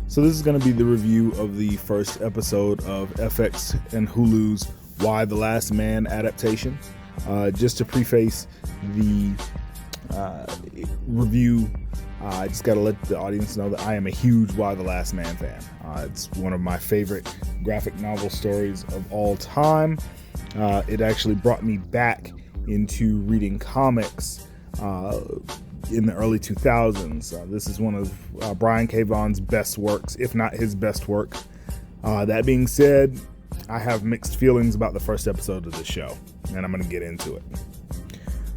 So this is going to be the review of the first episode of FX and Hulu's Y: The Last Man adaptation. Just to preface the review, I just got to let the audience know that I am a huge Y: The Last Man fan. It's one of my favorite graphic novel stories of all time. It actually brought me back into reading comics in the early 2000s. This is one of Brian K. Vaughan's best works, if not his best work. That being said, I have mixed feelings about the first episode of the show, and I'm going to get into it.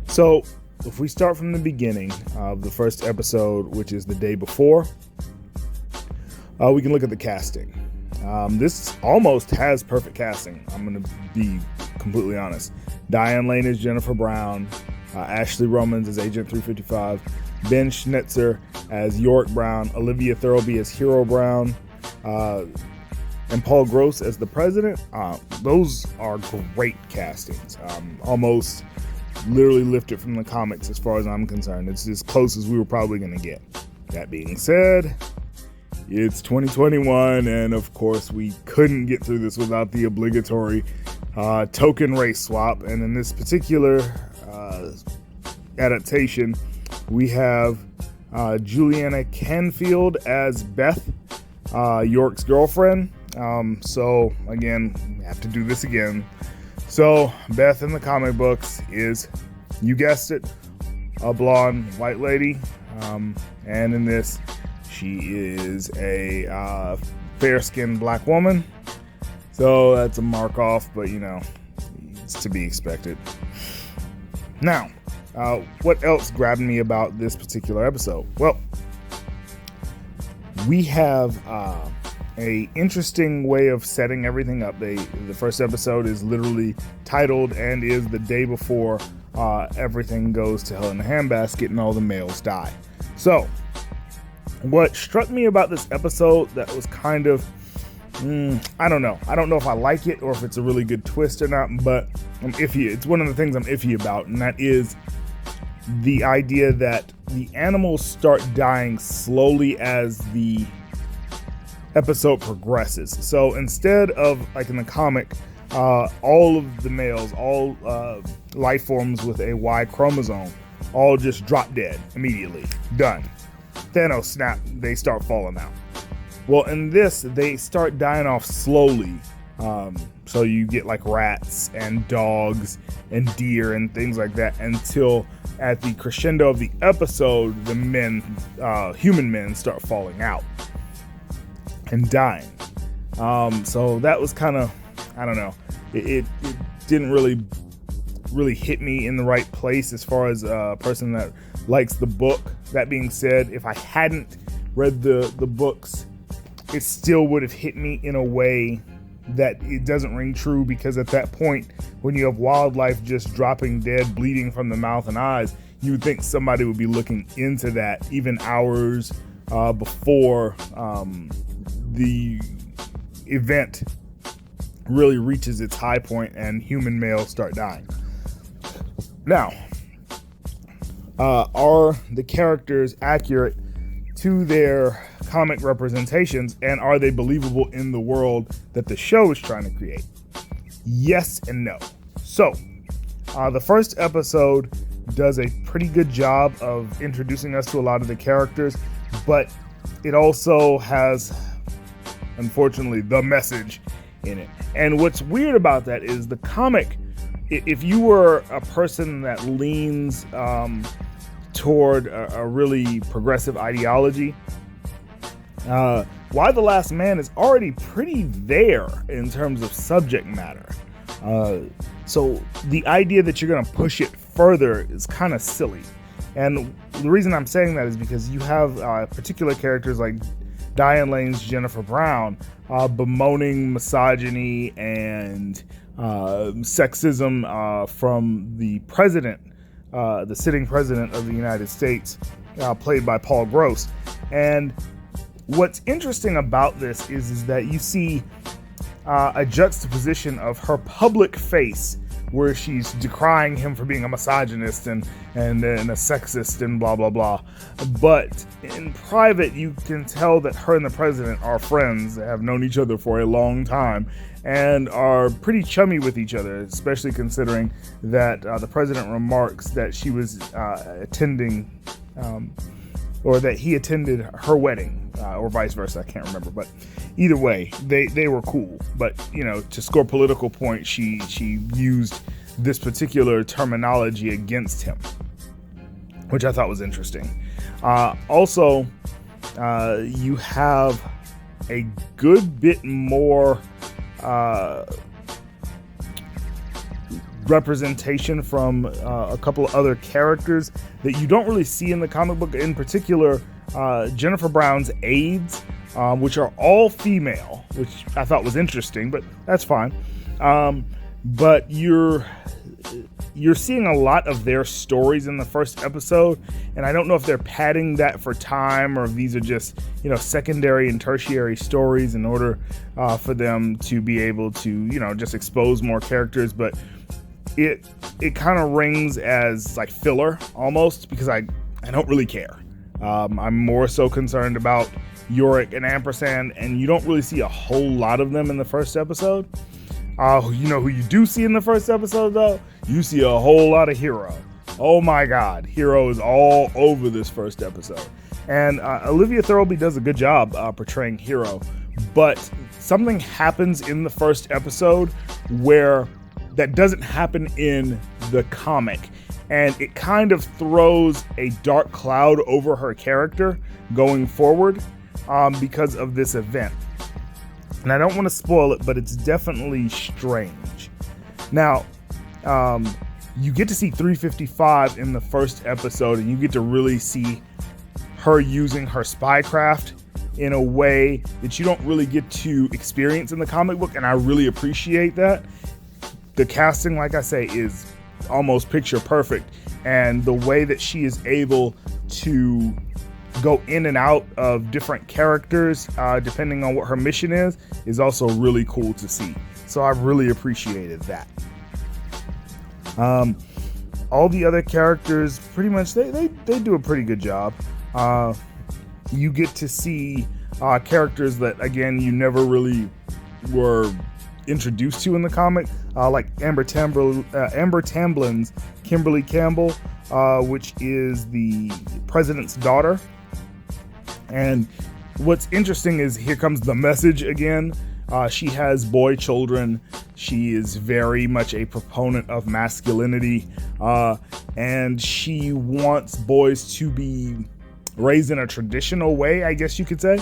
So, if we start from the beginning of the first episode, which is the day before, we can look at the casting. This almost has perfect casting. I'm going to be completely honest. Diane Lane is Jennifer Brown. Ashley Romans as Agent 355, Ben Schnitzer as Yorick Brown, Olivia Thirlby as Hero Brown, and Paul Gross as the President. Those are great castings. Almost literally lifted from the comics as far as I'm concerned. It's as close as we were probably going to get. That being said, it's 2021, and of course we couldn't get through this without the obligatory token race swap. And in this particular adaptation, we have Juliana Canfield as Beth, York's girlfriend. So again, we have to do this again. So Beth in the comic books is, you guessed it, a blonde white lady, and in this she is a fair-skinned black woman. So that's a mark off, but it's to be expected. Now, what else grabbed me about this particular episode? Well, we have a interesting way of setting everything up. The first episode is literally titled and is the day before everything goes to hell in a handbasket and all the males die. So, what struck me about this episode that was kind of, I don't know if I like it or if it's a really good twist or not, but I'm iffy. It's one of the things I'm iffy about, and that is the idea that the animals start dying slowly as the episode progresses. So instead of, like in the comic, all of the males, all life forms with a Y chromosome, all just drop dead immediately. Done. Thanos snap, they start falling out. Well, in this, they start dying off slowly. So you get like rats and dogs and deer and things like that, until at the crescendo of the episode, the men, human men, start falling out and dying. So that was kind of, I don't know, it didn't really hit me in the right place as far as a person that likes the book. That being said, if I hadn't read the books, it still would have hit me in a way that it doesn't ring true, because at that point, when you have wildlife just dropping dead, bleeding from the mouth and eyes, you would think somebody would be looking into that even hours before the event really reaches its high point and human males start dying. Now, are the characters accurate to their comic representations, and are they believable in the world that the show is trying to create? Yes and no. So, the first episode does a pretty good job of introducing us to a lot of the characters, but it also has, unfortunately, the message in it. And what's weird about that is the comic, if you were a person that leans toward a really progressive ideology, Y: The Last Man is already pretty there in terms of subject matter. So the idea that you're going to push it further is kind of silly. And the reason I'm saying that is because you have particular characters like Diane Lane's Jennifer Brown bemoaning misogyny and sexism from the president, the sitting president of the United States, played by Paul Gross. And what's interesting about this is that you see a juxtaposition of her public face where she's decrying him for being a misogynist and a sexist and blah blah blah. But in private, you can tell that her and the president are friends, have known each other for a long time, and are pretty chummy with each other, especially considering that the president remarks that she was attending, or that he attended her wedding, or vice versa. I can't remember, but either way, they were cool. But to score political points, she used this particular terminology against him, which I thought was interesting. Also, you have a good bit more representation from a couple of other characters that you don't really see in the comic book. In particular, Jennifer Brown's aides, which are all female, which I thought was interesting, but that's fine. But you're seeing a lot of their stories in the first episode, and I don't know if they're padding that for time or if these are just secondary and tertiary stories in order for them to be able to just expose more characters. But it kind of rings as like filler almost, because I don't really care. I'm more so concerned about Yorick and Ampersand, and you don't really see a whole lot of them in the first episode. Who you do see in the first episode, though? You see a whole lot of Hero. Oh my God, Hero is all over this first episode. And Olivia Thirlby does a good job portraying Hero, but something happens in the first episode where that doesn't happen in the comic, and it kind of throws a dark cloud over her character going forward because of this event. And I don't want to spoil it, but it's definitely strange. Now, you get to see 355 in the first episode, and you get to really see her using her spycraft in a way that you don't really get to experience in the comic book, and I really appreciate that. The casting, like I say, is almost picture perfect, and the way that she is able to go in and out of different characters depending on what her mission is also really cool to see. So I really appreciated that. All the other characters, pretty much, they do a pretty good job. You get to see characters that, again, you never really were introduced to in the comic, like Amber Tamblin's Kimberly Campbell, which is the president's daughter. And what's interesting is here comes the message again. She has boy children. She is very much a proponent of masculinity, and she wants boys to be raised in a traditional way, I guess you could say.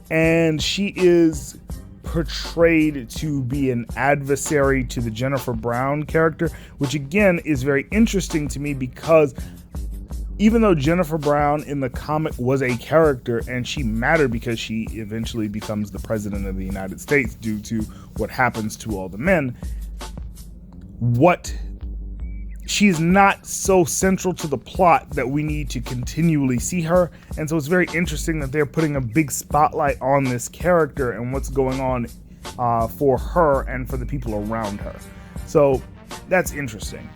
And she is portrayed to be an adversary to the Jennifer Brown character, which again is very interesting to me, because even though Jennifer Brown in the comic was a character and she mattered because she eventually becomes the president of the United States due to what happens to all the men, she's not so central to the plot that we need to continually see her. And so it's very interesting that they're putting a big spotlight on this character and what's going on for her and for the people around her. So that's interesting.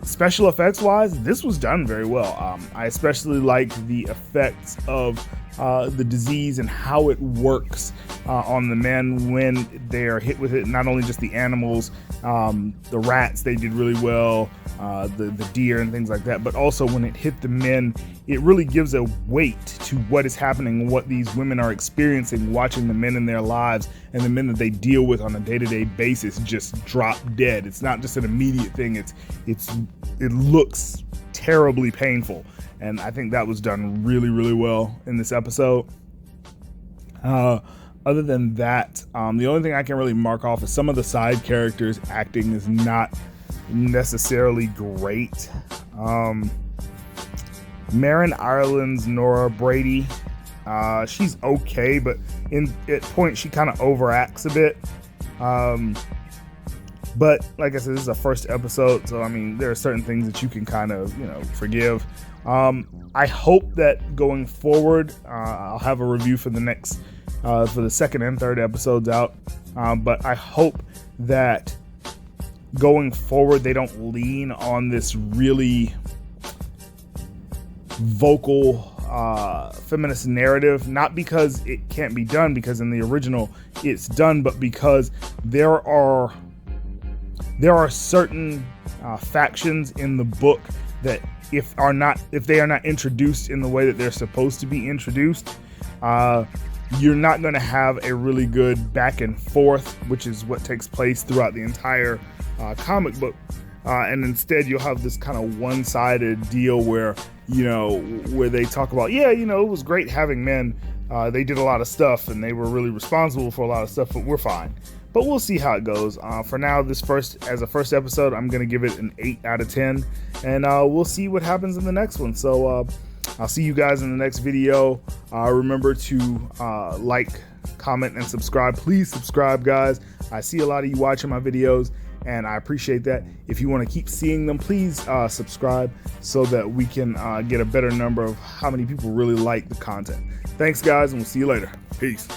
Special effects wise, this was done very well. I especially like the effects of the disease and how it works on the men when they are hit with it. Not only just the animals, the rats, they did really well, the deer and things like that, but also when it hit the men, it really gives a weight to what is happening and what these women are experiencing, watching the men in their lives and the men that they deal with on a day-to-day basis just drop dead. It's not just an immediate thing. It looks terribly painful. And I think that was done really, really well in this episode. Other than that, the only thing I can really mark off is some of the side characters' acting is not necessarily great. Marin Ireland's Nora Brady, she's okay, but at points she kind of overacts a bit. But like I said, this is a first episode, so I mean, there are certain things that you can kind of, forgive. I hope that going forward, I'll have a review for the next, for the second and third episodes out. But I hope that going forward, they don't lean on this really vocal feminist narrative, not because it can't be done, because in the original it's done, but because there are certain factions in the book that if they are not introduced in the way that they're supposed to be introduced, you're not going to have a really good back and forth, which is what takes place throughout the entire comic book. And instead you'll have this kind of one-sided deal where they talk about, it was great having men. They did a lot of stuff and they were really responsible for a lot of stuff, but we're fine. But we'll see how it goes. For now, as a first episode, I'm going to give it an 8 out of 10. And we'll see what happens in the next one. So I'll see you guys in the next video. Remember to like, comment, and subscribe. Please subscribe, guys. I see a lot of you watching my videos, and I appreciate that. If you want to keep seeing them, please subscribe so that we can get a better number of how many people really like the content. Thanks, guys, and we'll see you later. Peace.